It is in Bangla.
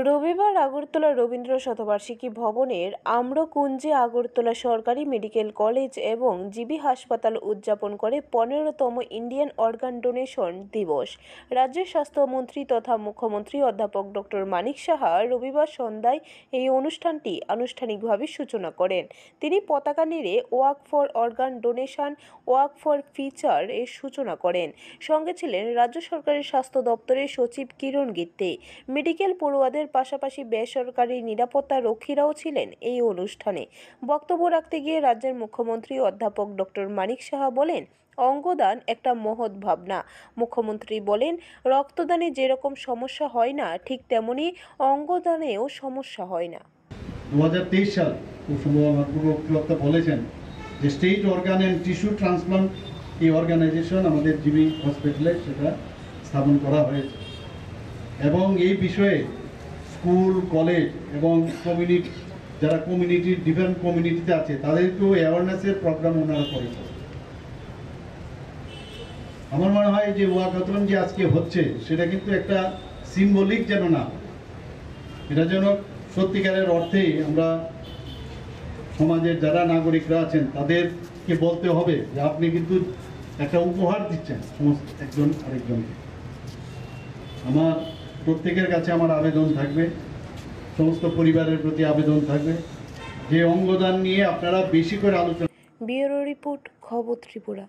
রবিবার আগরতলা রবীন্দ্র শতবার্ষিকী ভবনের আম্রকুঞ্জে আগরতলা সরকারি মেডিকেল কলেজ এবং জিবি হাসপাতাল উদযাপন করে 15তম ইন্ডিয়ান অর্গান ডোনেশন দিবস। রাজ্যের স্বাস্থ্যমন্ত্রী তথা মুখ্যমন্ত্রী অধ্যাপক ডক্টর মানিক সাহা রবিবার সন্ধ্যায় এই অনুষ্ঠানটি আনুষ্ঠানিকভাবে সূচনা করেন। তিনি পতাকা নেড়ে walk for organ donation, walk for future এর সূচনা করেন। সঙ্গে ছিলেন রাজ্য সরকারের স্বাস্থ্য দপ্তরের সচিব কিরণ গিত্তে। মেডিকেল পড়ুয়াদের পাশাপাশি বেসরকারি নিরাপত্তা রক্ষীরাও ছিলেন এই অনুষ্ঠানে। বক্তব্য রাখতে গিয়ে রাজ্যের মুখ্যমন্ত্রী অধ্যাপক ডক্টর মানিক সাহা বলেন, অঙ্গদান একটা মহৎ ভাবনা। মুখ্যমন্ত্রী বলেন, রক্তদানে যেরকম সমস্যা হয় না, ঠিক তেমনি অঙ্গদানেও সমস্যা হয় না। 2023 সাল বক্তৃতা বলেছেন যে state organ and tissue transplant এই অর্গানাইজেশন আমাদের জিবি হসপিটালে সেটা স্থাপন করা হয়েছে এবং এই বিষয়ে স্কুল, কলেজ এবং কমিউনিটি যারা কমিউনিটির ডিফারেন্ট কমিউনিটিতে আছে তাদেরকেও অ্যাওয়ারনেসের প্রোগ্রাম ওনারা করেছে। আমার মনে হয় যে ওয়াকাথন যে আজকে হচ্ছে সেটা কিন্তু একটা সিম্বলিক যেন না, এটা যেন সত্যিকারের অর্থেই আমরা সমাজের যারা নাগরিকরা আছেন তাদেরকে বলতে হবে যে আপনি কিন্তু একটা উপহার দিচ্ছেন সমস্ত একজন আরেকজনকে। আমার প্রত্যেকের কাছে আমার আবেদন থাকবে, সমস্ত পরিবারের প্রতি আবেদন থাকবে যে অঙ্গদান নিয়ে আপনারা বেশি করে আলোচনা। ব্যুরো রিপোর্ট, খবর ত্রিপুরা।